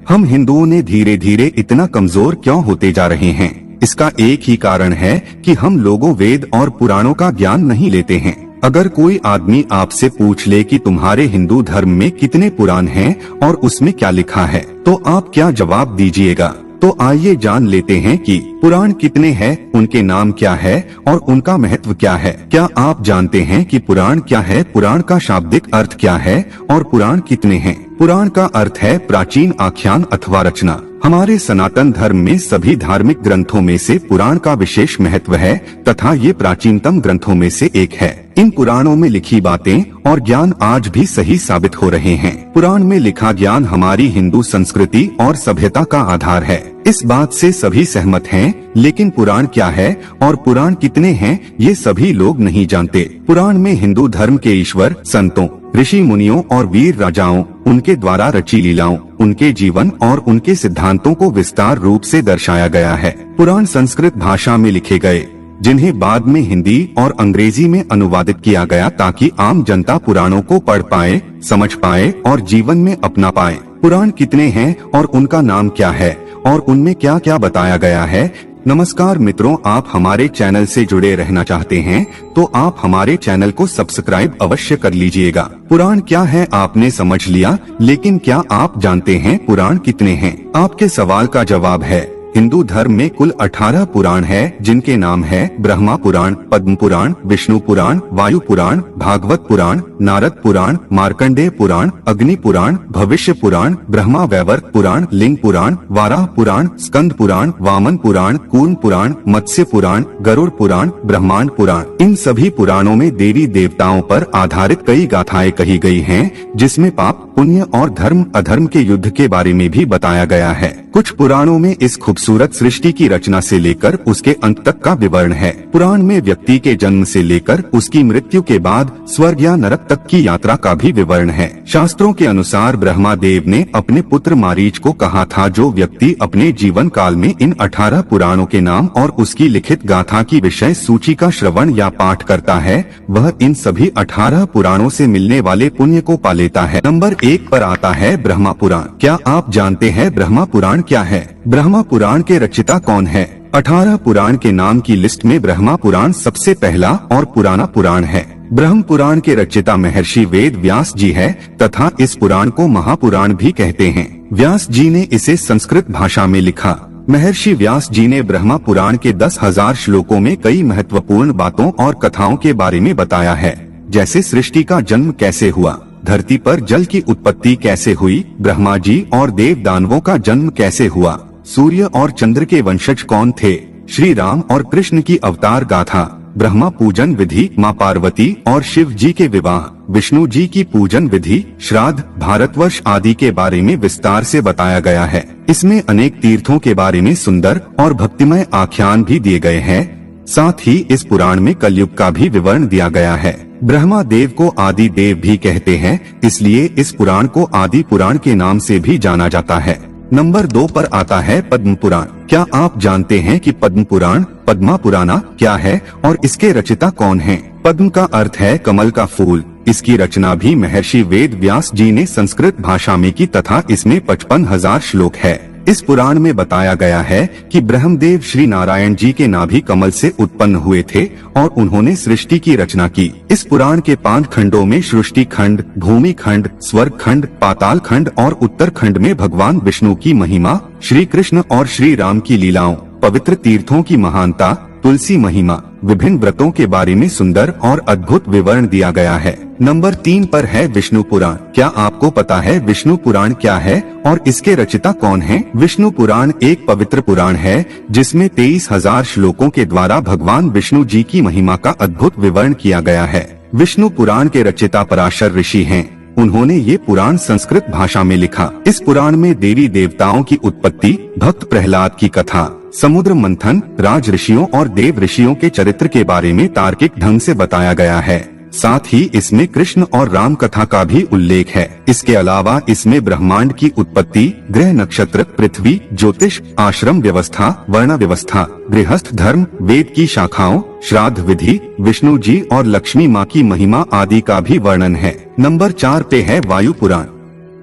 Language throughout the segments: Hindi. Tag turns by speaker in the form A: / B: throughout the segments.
A: हम हिंदुओं ने धीरे धीरे इतना कमजोर क्यों होते जा रहे हैं? इसका एक ही कारण है कि हम लोगों वेद और पुराणों का ज्ञान नहीं लेते हैं। अगर कोई आदमी आपसे पूछ ले कि तुम्हारे हिंदू धर्म में कितने पुराण हैं और उसमें क्या लिखा है, तो आप क्या जवाब दीजिएगा? तो आइए जान लेते हैं कि पुराण कितने हैं, उनके नाम क्या है और उनका महत्व क्या है। क्या आप जानते हैं कि पुराण क्या है? पुराण का शाब्दिक अर्थ क्या है और पुराण कितने हैं? पुराण का अर्थ है प्राचीन आख्यान अथवा रचना। हमारे सनातन धर्म में सभी धार्मिक ग्रंथों में से पुराण का विशेष महत्व है तथा ये प्राचीनतम ग्रंथों में से एक है। इन पुराणों में लिखी बातें और ज्ञान आज भी सही साबित हो रहे हैं। पुराण में लिखा ज्ञान हमारी हिंदू संस्कृति और सभ्यता का आधार है। इस बात से सभी सहमत हैं, लेकिन पुराण क्या है और पुराण कितने हैं ये सभी लोग नहीं जानते। पुराण में हिंदू धर्म के ईश्वर, संतों, ऋषि मुनियों और वीर राजाओं, उनके द्वारा रची लीलाओं, उनके जीवन और उनके सिद्धांतों को विस्तार रूप से दर्शाया गया है। पुराण संस्कृत भाषा में लिखे गए, जिन्हें बाद में हिंदी और अंग्रेजी में अनुवादित किया गया ताकि आम जनता पुराणों को पढ़ पाए, समझ पाए और जीवन में अपना पाए। पुराण कितने हैं और उनका नाम क्या है और उनमें क्या क्या बताया गया है? नमस्कार मित्रों, आप हमारे चैनल से जुड़े रहना चाहते हैं तो आप हमारे चैनल को सब्सक्राइब अवश्य कर लीजिएगा। पुराण क्या है आपने समझ लिया, लेकिन क्या आप जानते हैं पुराण कितने हैं? आपके सवाल का जवाब है, हिंदू धर्म में कुल 18 पुराण है, जिनके नाम है ब्रह्मा पुराण, पद्म पुराण, विष्णु पुराण, वायु पुराण, भागवत पुराण, नारद पुराण, मार्कंडेय पुराण, अग्नि पुराण, भविष्य पुराण, ब्रह्मा वैवर्त पुराण, लिंग पुराण, वाराह पुराण, स्कंद पुराण, वामन पुराण, कूर्म पुराण, मत्स्य पुराण, गरुड़ पुराण, ब्रह्मांड पुराण। इन सभी पुराणों में देवी देवताओं पर आधारित कई गाथाएं कही गई हैं, जिसमें पाप, पुण्य और धर्म अधर्म के युद्ध के बारे में भी बताया गया है। कुछ पुराणों में इस खूबसूरत सृष्टि की रचना से लेकर उसके अंत तक का विवरण है। पुराण में व्यक्ति के जन्म से लेकर उसकी मृत्यु के बाद स्वर्ग या नरक तक की यात्रा का भी विवरण है। शास्त्रों के अनुसार ब्रह्मा देव ने अपने पुत्र मारीच को कहा था, जो व्यक्ति अपने जीवन काल में इन 18 पुराणों के नाम और उसकी लिखित गाथा की विषय सूची का श्रवण या पाठ करता है, वह इन सभी 18 पुराणों से मिलने वाले पुण्य को पा लेता है। नंबर 1 पर आता है ब्रह्मा पुराण। क्या आप जानते हैं ब्रह्मा पुराण क्या है? ब्रह्मा पुराण के रचयिता कौन है? 18 पुराण के नाम की लिस्ट में ब्रह्मा पुराण सबसे पहला और पुराना पुराण है। ब्रह्म पुराण के रचयिता महर्षि वेद व्यास जी है तथा इस पुराण को महापुराण भी कहते हैं। व्यास जी ने इसे संस्कृत भाषा में लिखा। महर्षि व्यास जी ने ब्रह्मा पुराण के 10,000 श्लोकों में कई महत्वपूर्ण बातों और कथाओं के बारे में बताया है, जैसे सृष्टि का जन्म कैसे हुआ, धरती पर जल की उत्पत्ति कैसे हुई, ब्रह्मा जी और देव दानवों का जन्म कैसे हुआ, सूर्य और चंद्र के वंशज कौन थे, श्री राम और कृष्ण की अवतार गाथा, ब्रह्मा पूजन विधि, माँ पार्वती और शिव जी के विवाह, विष्णु जी की पूजन विधि, श्राद्ध, भारतवर्ष आदि के बारे में विस्तार से बताया गया है। इसमें अनेक तीर्थों के बारे में सुंदर और भक्तिमय आख्यान भी दिए गए हैं। साथ ही इस पुराण में कलयुग का भी विवरण दिया गया है। ब्रह्मा देव को आदि देव भी कहते हैं, इसलिए इस पुराण को आदि पुराण के नाम से भी जाना जाता है। नंबर 2 पर आता है पद्म पुराण। क्या आप जानते हैं कि पद्म पुराण, पद्मा पुराना क्या है और इसके रचयिता कौन हैं? पद्म का अर्थ है कमल का फूल। इसकी रचना भी महर्षि वेद व्यास जी ने संस्कृत भाषा में की तथा इसमें 55,000 श्लोक है। इस पुराण में बताया गया है कि ब्रह्मदेव श्री नारायण जी के नाभि कमल से उत्पन्न हुए थे और उन्होंने सृष्टि की रचना की। इस पुराण के 5 खंडों में सृष्टि खंड, भूमि खंड, स्वर्ग खंड, पाताल खंड और उत्तर खंड में भगवान विष्णु की महिमा, श्री कृष्ण और श्री राम की लीलाओं, पवित्र तीर्थों की महानता, तुलसी महिमा, विभिन्न व्रतों के बारे में सुंदर और अद्भुत विवरण दिया गया है। नंबर 3 पर है विष्णु पुराण। क्या आपको पता है विष्णु पुराण क्या है और इसके रचयिता कौन हैं? विष्णु पुराण एक पवित्र पुराण है जिसमें 23,000 श्लोकों के द्वारा भगवान विष्णु जी की महिमा का अद्भुत विवरण किया गया है। विष्णु पुराण के रचयिता पराशर ऋषि हैं। उन्होंने ये पुराण संस्कृत भाषा में लिखा। इस पुराण में देवी देवताओं की उत्पत्ति, भक्त प्रहलाद की कथा, समुद्र मंथन, राज ऋषियों और देव ऋषियों के चरित्र के बारे में तार्किक ढंग से बताया गया है। साथ ही इसमें कृष्ण और राम कथा का भी उल्लेख है। इसके अलावा इसमें ब्रह्मांड की उत्पत्ति, ग्रह नक्षत्र, पृथ्वी, ज्योतिष, आश्रम व्यवस्था, वर्ण व्यवस्था, गृहस्थ धर्म, वेद की शाखाओं, श्राद्ध विधि, विष्णु जी और लक्ष्मी माँ की महिमा आदि का भी वर्णन है। नंबर 4 पे है वायु पुराण।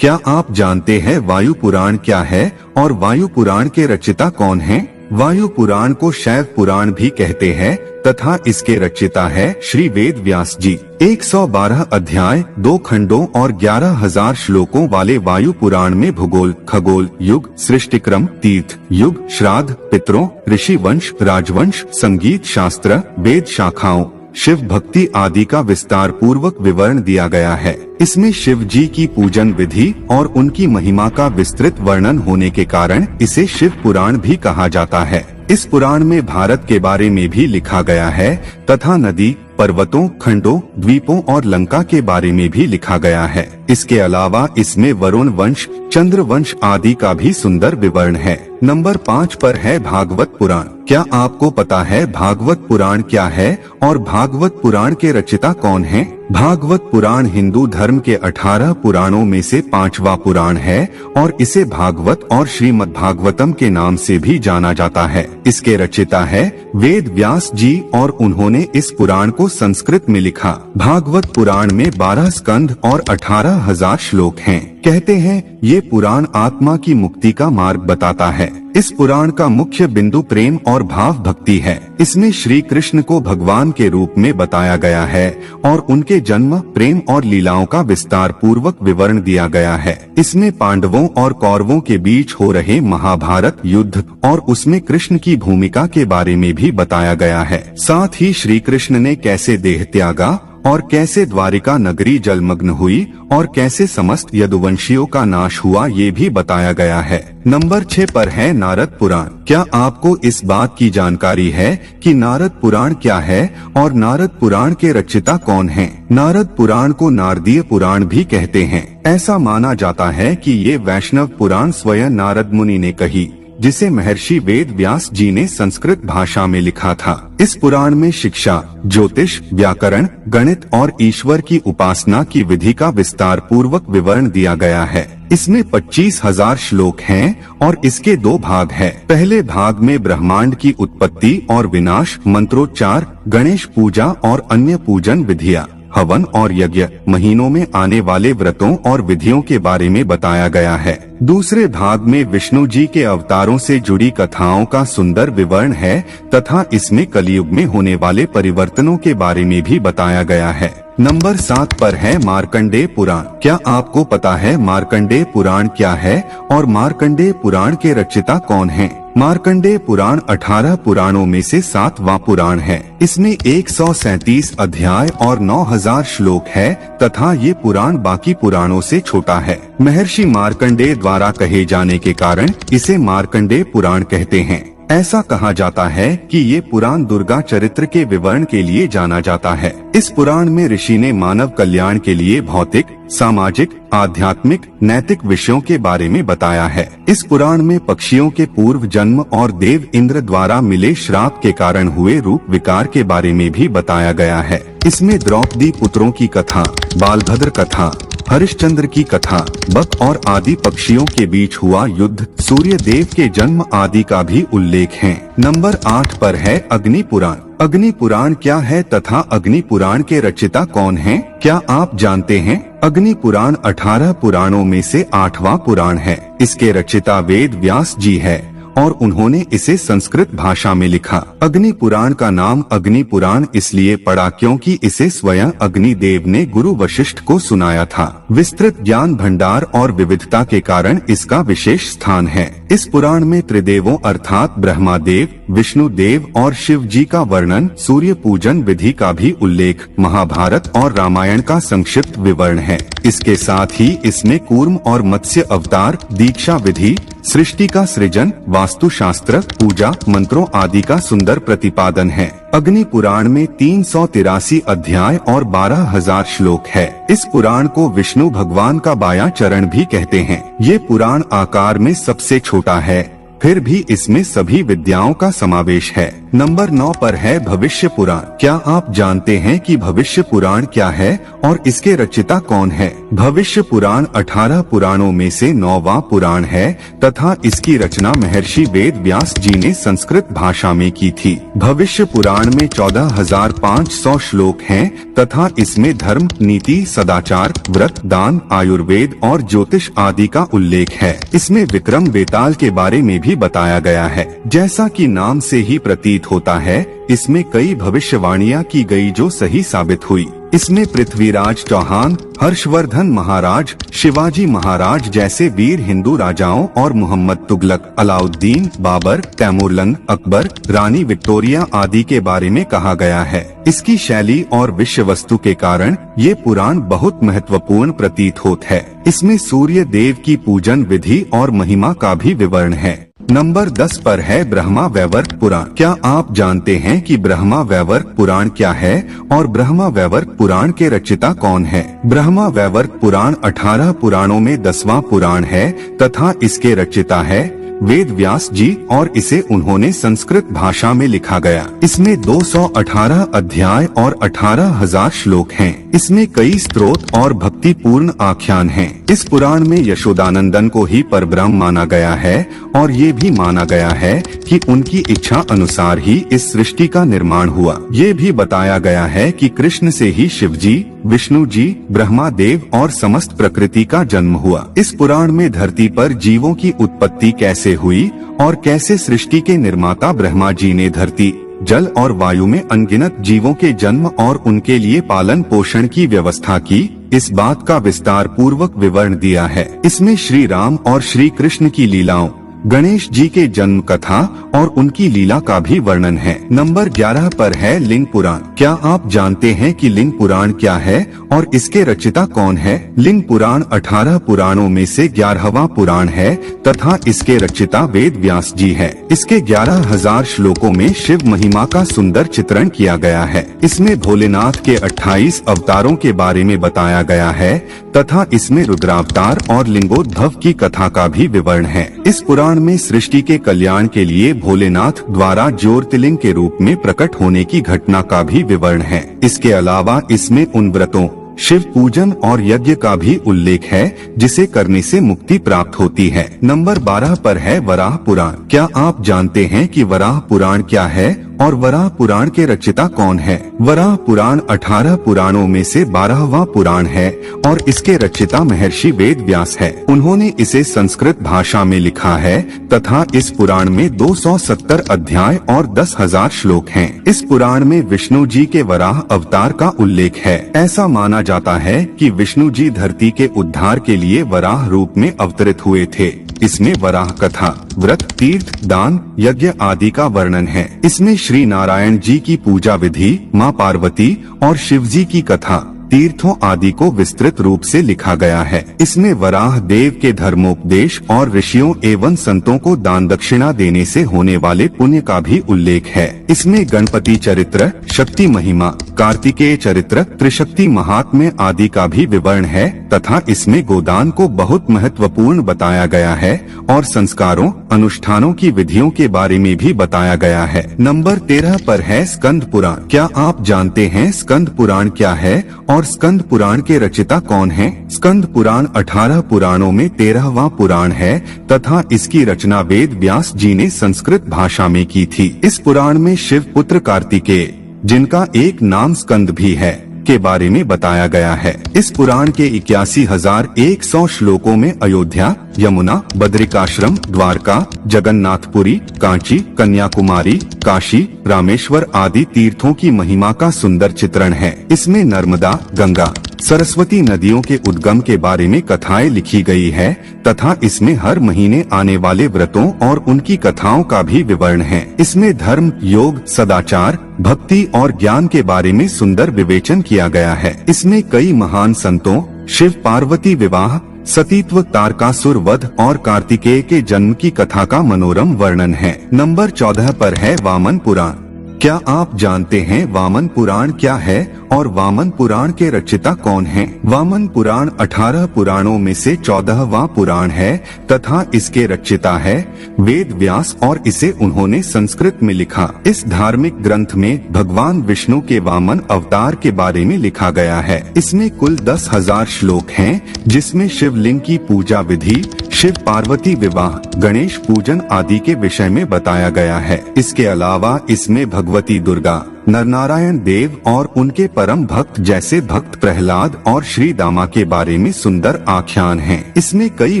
A: क्या आप जानते हैं वायु पुराण क्या है और वायु पुराण के रचयिता कौन हैं? वायु पुराण को शैव पुराण भी कहते हैं तथा इसके रचयिता है श्री वेद व्यास जी। 112 अध्याय, 2 खंडों और 11,000 श्लोकों वाले वायु पुराण में भूगोल, खगोल, युग, सृष्टिक्रम, तीर्थ, युग, श्राद्ध, पितरों, ऋषि वंश, राजवंश, संगीत शास्त्र, वेद शाखाओं, शिव भक्ति आदि का विस्तार पूर्वक विवरण दिया गया है। इसमें शिव जी की पूजन विधि और उनकी महिमा का विस्तृत वर्णन होने के कारण इसे शिव पुराण भी कहा जाता है। इस पुराण में भारत के बारे में भी लिखा गया है तथा नदी, पर्वतों, खंडों, द्वीपों और लंका के बारे में भी लिखा गया है। इसके अलावा इसमें वरुण वंश, चंद्र वंश आदि का भी सुंदर विवरण है। नंबर 5 पर है भागवत पुराण। क्या आपको पता है भागवत पुराण क्या है और भागवत पुराण के रचयिता कौन हैं? भागवत पुराण हिंदू धर्म के 18 पुराणों में से 5वां पुराण है और इसे भागवत और श्रीमद् भागवतम के नाम से भी जाना जाता है। इसके रचयिता है वेद व्यास जी और उन्होंने इस पुराण को संस्कृत में लिखा। भागवत पुराण में 12 स्कंध और 18,000 श्लोक हैं। कहते हैं ये पुराण आत्मा की मुक्ति का मार्ग बताता है। इस पुराण का मुख्य बिंदु प्रेम और भाव भक्ति है। इसमें श्री कृष्ण को भगवान के रूप में बताया गया है और उनके जन्म, प्रेम और लीलाओं का विस्तार पूर्वक विवरण दिया गया है। इसमें पांडवों और कौरवों के बीच हो रहे महाभारत युद्ध और उसमें कृष्ण की भूमिका के बारे में भी बताया गया है। साथ ही श्री कृष्ण ने कैसे देह त्यागा और कैसे द्वारिका नगरी जलमग्न हुई और कैसे समस्त यदुवंशियों का नाश हुआ ये भी बताया गया है। नंबर 6 पर है नारद पुराण। क्या आपको इस बात की जानकारी है कि नारद पुराण क्या है और नारद पुराण के रचयिता कौन हैं? नारद पुराण को नारदीय पुराण भी कहते हैं। ऐसा माना जाता है कि ये वैष्णव पुराण स्वयं नारद मुनि ने कही, जिसे महर्षि वेद व्यास जी ने संस्कृत भाषा में लिखा था। इस पुराण में शिक्षा, ज्योतिष, व्याकरण, गणित और ईश्वर की उपासना की विधि का विस्तार पूर्वक विवरण दिया गया है। इसमें 25,000 श्लोक हैं और इसके 2 भाग हैं। पहले भाग में ब्रह्मांड की उत्पत्ति और विनाश, मंत्रोच्चार, गणेश पूजा और अन्य पूजन विधियाँ, हवन और यज्ञ, महीनों में आने वाले व्रतों और विधियों के बारे में बताया गया है। दूसरे भाग में विष्णु जी के अवतारों से जुड़ी कथाओं का सुंदर विवरण है तथा इसमें कलयुग में होने वाले परिवर्तनों के बारे में भी बताया गया है। नंबर 7 पर है मार्कंडेय पुराण। क्या आपको पता है मार्कंडेय पुराण क्या है और मार्कंडेय पुराण के रचयिता कौन हैं? मार्कंडेय पुराण 18 पुराणों में से 7वां पुराण है। इसमें 137 अध्याय और 9,000 श्लोक है तथा ये पुराण बाकी पुराणों से छोटा है। महर्षि मार्कंडेय द्वारा कहे जाने के कारण इसे मार्कंडेय पुराण कहते हैं। ऐसा कहा जाता है कि ये पुराण दुर्गा चरित्र के विवरण के लिए जाना जाता है। इस पुराण में ऋषि ने मानव कल्याण के लिए भौतिक, सामाजिक, आध्यात्मिक, नैतिक विषयों के बारे में बताया है। इस पुराण में पक्षियों के पूर्व जन्म और देव इंद्र द्वारा मिले श्राप के कारण हुए रूप विकार के बारे में भी बताया गया है। इसमें द्रौपदी पुत्रों की कथा, बालभद्र कथा, हरिश्चंद्र की कथा, बक और आदि पक्षियों के बीच हुआ युद्ध, सूर्य देव के जन्म आदि का भी उल्लेख है। नंबर 8 पर है अग्नि पुराण। अग्नि पुराण क्या है तथा अग्नि पुराण के रचयिता कौन हैं? क्या आप जानते हैं? अग्नि पुराण 18 पुराणों में से 8वां पुराण है। इसके रचयिता वेद व्यास जी है और उन्होंने इसे संस्कृत भाषा में लिखा। अग्नि पुराण का नाम अग्नि पुराण इसलिए पड़ा क्योंकि इसे स्वयं अग्नि देव ने गुरु वशिष्ठ को सुनाया था। विस्तृत ज्ञान भंडार और विविधता के कारण इसका विशेष स्थान है। इस पुराण में त्रिदेवों अर्थात ब्रह्मा देव, विष्णु देव और शिव जी का वर्णन, सूर्य पूजन विधि का भी उल्लेख, महाभारत और रामायण का संक्षिप्त विवरण है। इसके साथ ही इसमें कूर्म और मत्स्य अवतार, दीक्षा विधि, सृष्टि का सृजन, वास्तुशास्त्र, पूजा, मंत्रों आदि का सुंदर प्रतिपादन है। अग्नि पुराण में 383 अध्याय और 12,000 श्लोक है। इस पुराण को विष्णु भगवान का बायां चरण भी कहते हैं। ये पुराण आकार में सबसे छोटा है फिर भी इसमें सभी विद्याओं का समावेश है। नंबर 9 पर है भविष्य पुराण। क्या आप जानते हैं कि भविष्य पुराण क्या है और इसके रचयिता कौन है? भविष्य पुराण 18 पुराणों में से 9वां पुराण है तथा इसकी रचना महर्षि वेद व्यास जी ने संस्कृत भाषा में की थी। भविष्य पुराण में 14,500 श्लोक हैं तथा इसमें धर्म, नीति, सदाचार, व्रत, दान, आयुर्वेद और ज्योतिष आदि का उल्लेख है। इसमें विक्रम बेताल के बारे में भी बताया गया है। जैसा कि नाम से ही प्रतीत होता है, इसमें कई भविष्यवाणियां की गई जो सही साबित हुई। इसमें पृथ्वीराज चौहान, हर्षवर्धन महाराज, शिवाजी महाराज जैसे वीर हिंदू राजाओं और मोहम्मद तुगलक, अलाउद्दीन, बाबर, तैमूरलंग, अकबर, रानी विक्टोरिया आदि के बारे में कहा गया है। इसकी शैली और विषय वस्तु के कारण ये पुराण बहुत महत्वपूर्ण प्रतीत होता है। इसमें सूर्य देव की पूजन विधि और महिमा का भी विवरण है। नंबर 10 पर है ब्रह्मा वैवर्त पुराण। क्या आप जानते हैं कि ब्रह्मा वैवर्त पुराण क्या है और ब्रह्मा वैवर्त पुराण के रचयिता कौन है? ब्रह्मा वैवर्त पुराण 18 पुराणों में 10वां पुराण है तथा इसके रचयिता है वेद व्यास जी और इसे उन्होंने संस्कृत भाषा में लिखा गया। इसमें 218 अध्याय और 18,000 श्लोक हैं। इसमें कई स्तोत्र और भक्तिपूर्ण आख्यान हैं। इस पुराण में यशोदानंदन को ही परब्रह्म माना गया है और ये भी माना गया है कि उनकी इच्छा अनुसार ही इस सृष्टि का निर्माण हुआ। ये भी बताया गया है कि कृष्ण से ही शिव जी, विष्णु जी, ब्रह्मा देव और समस्त प्रकृति का जन्म हुआ। इस पुराण में धरती पर जीवों की उत्पत्ति कैसे हुई और कैसे सृष्टि के निर्माता ब्रह्मा जी ने धरती, जल और वायु में अनगिनत जीवों के जन्म और उनके लिए पालन पोषण की व्यवस्था की, इस बात का विस्तार पूर्वक विवरण दिया है। इसमें श्री राम और श्री कृष्ण की लीलाओं, गणेश जी के जन्म कथा और उनकी लीला का भी वर्णन है। नंबर 11 पर है लिंग पुराण। क्या आप जानते हैं कि लिंग पुराण क्या है और इसके रचयिता कौन है? लिंग पुराण 18 पुराणों में से 11वां पुराण है तथा इसके रचयिता वेद व्यास जी है। इसके 11,000 श्लोकों में शिव महिमा का सुंदर चित्रण किया गया है। इसमें भोलेनाथ के 28 अवतारों के बारे में बताया गया है तथा इसमें रुद्रावतार और लिंगोद्भव की कथा का भी विवरण है। इस पुराण में सृष्टि के कल्याण के लिए भोलेनाथ द्वारा ज्योतिर्लिंग के रूप में प्रकट होने की घटना का भी विवरण है। इसके अलावा इसमें उन व्रतों, शिव पूजन और यज्ञ का भी उल्लेख है जिसे करने से मुक्ति प्राप्त होती है। नंबर 12 पर है वराह पुराण। क्या आप जानते हैं कि वराह पुराण क्या है और वराह पुराण के रचयिता कौन है? वराह पुराण 18 पुराणों में से 12वां पुराण है और इसके रचयिता महर्षि वेद व्यास है। उन्होंने इसे संस्कृत भाषा में लिखा है तथा इस पुराण में 270 अध्याय और 10,000 श्लोक हैं। इस पुराण में विष्णु जी के वराह अवतार का उल्लेख है। ऐसा माना जाता है कि विष्णु जी धरती के उद्धार के लिए वराह रूप में अवतरित हुए थे। इसमें वराह कथा, व्रत, तीर्थ, दान, यज्ञ आदि का वर्णन है। इसमें श्री नारायण जी की पूजा विधि, माँ पार्वती और शिव जी की कथा, तीर्थों आदि को विस्तृत रूप से लिखा गया है। इसमें वराह देव के धर्मोपदेश और ऋषियों एवं संतों को दान दक्षिणा देने से होने वाले पुण्य का भी उल्लेख है। इसमें गणपति चरित्र, शक्ति महिमा, कार्तिकेय चरित्र, त्रिशक्ति महात्म्य आदि का भी विवरण है तथा इसमें गोदान को बहुत महत्वपूर्ण बताया गया है और संस्कारों, अनुष्ठानों की विधियों के बारे में भी बताया गया है। नंबर 13 पर है स्कंद पुराण। क्या आप जानते हैं स्कंद पुराण क्या है और स्कंद पुराण के रचयिता कौन हैं? स्कंद पुराण 18 पुराणों में 13वां पुराण है तथा इसकी रचना वेद व्यास जी ने संस्कृत भाषा में की थी। इस पुराण में शिव पुत्र कार्तिकेय, जिनका एक नाम स्कंद भी है, के बारे में बताया गया है। इस पुराण के 81,100 श्लोकों में अयोध्या, यमुना, बद्रिकाश्रम, द्वारका, जगन्नाथपुरी, कांची, कन्याकुमारी, काशी, रामेश्वर आदि तीर्थों की महिमा का सुंदर चित्रण है। इसमें नर्मदा, गंगा, सरस्वती नदियों के उद्गम के बारे में कथाएं लिखी गई है तथा इसमें हर महीने आने वाले व्रतों और उनकी कथाओं का भी विवरण है। इसमें धर्म, योग, सदाचार, भक्ति और ज्ञान के बारे में सुंदर विवेचन किया गया है। इसमें कई महान संतों, शिव पार्वती विवाह, सतीत्व, तारकासुर वध और कार्तिकेय के जन्म की कथा का मनोरम वर्णन है। नंबर 14 पर है वामन पुराण। क्या आप जानते हैं वामन पुराण क्या है और वामन पुराण के रचयिता कौन हैं? वामन पुराण 18 पुराणों में से 14वां पुराण है तथा इसके रचयिता है वेद व्यास और इसे उन्होंने संस्कृत में लिखा। इस धार्मिक ग्रंथ में भगवान विष्णु के वामन अवतार के बारे में लिखा गया है। इसमें कुल 10,000 श्लोक हैं, जिसमें शिवलिंग की पूजा विधि, शिव पार्वती विवाह, गणेश पूजन आदि के विषय में बताया गया है। इसके अलावा इसमें भगवती दुर्गा, नरनारायण देव और उनके परम भक्त जैसे भक्त प्रहलाद और श्री दामा के बारे में सुंदर आख्यान हैं। इसमें कई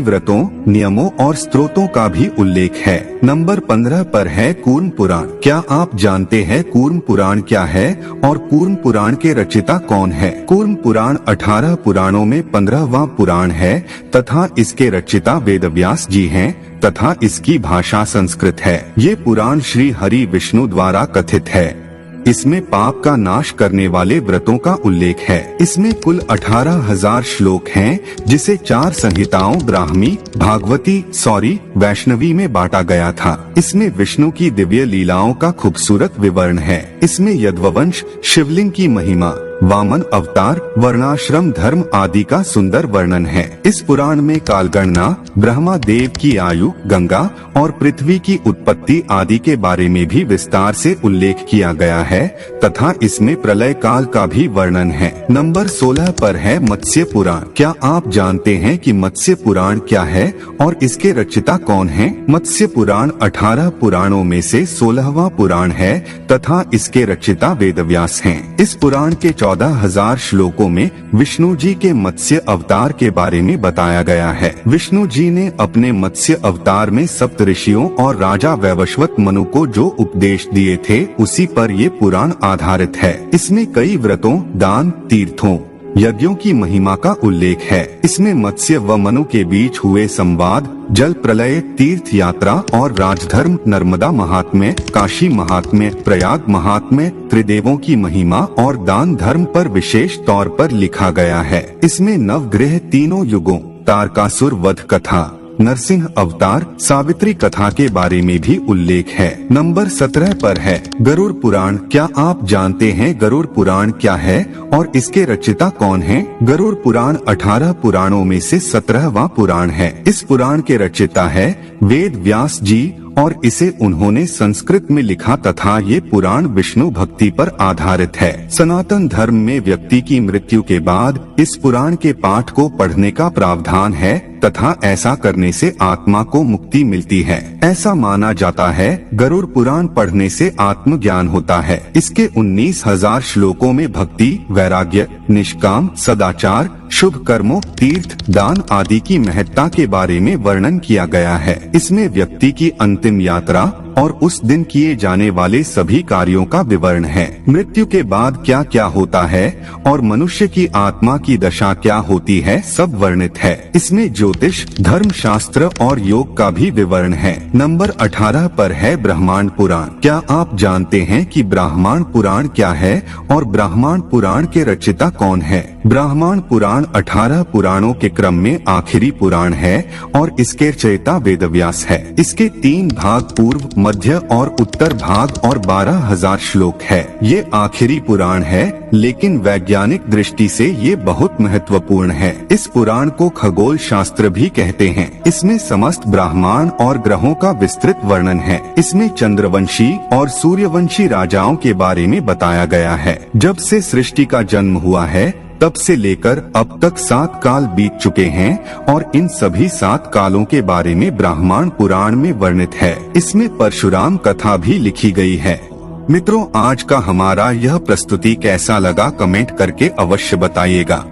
A: व्रतों, नियमों और स्तोत्रों का भी उल्लेख है। नंबर 15 पर है कूर्म पुराण। क्या आप जानते हैं कूर्म पुराण क्या है और कूर्म पुराण के रचयिता कौन है? कूर्म पुराण 18 पुराणों में 15वां पुराण है तथा इसके रचयिता वेदव्यास जी हैं तथा इसकी भाषा संस्कृत है। ये पुराण श्री हरि विष्णु द्वारा कथित है। इसमें पाप का नाश करने वाले व्रतों का उल्लेख है। इसमें कुल 18,000 श्लोक हैं, जिसे 4 संहिताओं ब्राह्मी, भागवती, वैष्णवी में बांटा गया था। इसमें विष्णु की दिव्य लीलाओं का खूबसूरत विवरण है। इसमें यदवंश, शिवलिंग की महिमा, वामन अवतार, वर्णाश्रम धर्म आदि का सुंदर वर्णन है। इस पुराण में कालगणना, ब्रह्मा देव की आयु, गंगा और पृथ्वी की उत्पत्ति आदि के बारे में भी विस्तार से उल्लेख किया गया है तथा इसमें प्रलय काल का भी वर्णन है। नंबर 16 पर है मत्स्य पुराण। क्या आप जानते हैं कि मत्स्य पुराण क्या है और इसके रचयिता कौन हैं? मत्स्य पुराण 18 पुराणों में से 16वां पुराण है तथा इसके रचयिता वेदव्यास हैं। इस पुराण के 14,000 श्लोकों में विष्णु जी के मत्स्य अवतार के बारे में बताया गया है। विष्णु जी ने अपने मत्स्य अवतार में सप्त ऋषियों और राजा वैवस्वत मनु को जो उपदेश दिए थे, उसी पर ये पुराण आधारित है। इसमें कई व्रतों, दान, तीर्थों, यज्ञों की महिमा का उल्लेख है। इसमें मत्स्य व मनु के बीच हुए संवाद, जल प्रलय, तीर्थ यात्रा और राजधर्म, नर्मदा महात्म्य, काशी महात्म्य, प्रयाग महात्म्य, त्रिदेवों की महिमा और दान धर्म पर विशेष तौर पर लिखा गया है। इसमें नवग्रह, तीनों युगों, तारकासुर वध कथा, नरसिंह अवतार, सावित्री कथा के बारे में भी उल्लेख है। नंबर 17 पर है गरुड़ पुराण। क्या आप जानते हैं गरुड़ पुराण क्या है और इसके रचयिता कौन हैं? गरुड़ पुराण 18 पुराणों में से 17वां पुराण है। इस पुराण के रचयिता है वेद व्यास जी और इसे उन्होंने संस्कृत में लिखा तथा ये पुराण विष्णु भक्ति पर आधारित है। सनातन धर्म में व्यक्ति की मृत्यु के बाद इस पुराण के पाठ को पढ़ने का प्रावधान है तथा ऐसा करने से आत्मा को मुक्ति मिलती है। ऐसा माना जाता है गरुड़ पुराण पढ़ने से आत्मज्ञान होता है। इसके 19,000 श्लोकों में भक्ति, वैराग्य, निष्काम, सदाचार, शुभ कर्मों, तीर्थ, दान आदि की महत्ता के बारे में वर्णन किया गया है। इसमें व्यक्ति की अंतिम यात्रा और उस दिन किए जाने वाले सभी कार्यों का विवरण है। मृत्यु के बाद क्या क्या होता है और मनुष्य की आत्मा की दशा क्या होती है, सब वर्णित है। इसमें ज्योतिष, धर्म शास्त्र और योग का भी विवरण है। नंबर 18 पर है ब्रह्मांड पुराण। क्या आप जानते हैं कि ब्रह्मांड पुराण क्या है और ब्रह्मांड पुराण के रचयिता कौन है? ब्रह्मांड पुराण 18 पुराणों के क्रम में आखिरी पुराण है और इसके रचयिता वेदव्यास है। इसके 3 भाग, पूर्व, मध्य और उत्तर भाग और 12,000 श्लोक है। ये आखिरी पुराण है, लेकिन वैज्ञानिक दृष्टि से ये बहुत महत्वपूर्ण है। इस पुराण को खगोल शास्त्र भी कहते हैं। इसमें समस्त ब्रह्मांड और ग्रहों का विस्तृत वर्णन है। इसमें चंद्रवंशी और सूर्यवंशी राजाओं के बारे में बताया गया है। जब से सृष्टि का जन्म हुआ है तब से लेकर अब तक 7 काल बीत चुके हैं और इन सभी 7 कालों के बारे में ब्रह्मांड पुराण में वर्णित है। इसमें परशुराम कथा भी लिखी गई है। मित्रों, आज का हमारा यह प्रस्तुति कैसा लगा कमेंट करके अवश्य बताइएगा।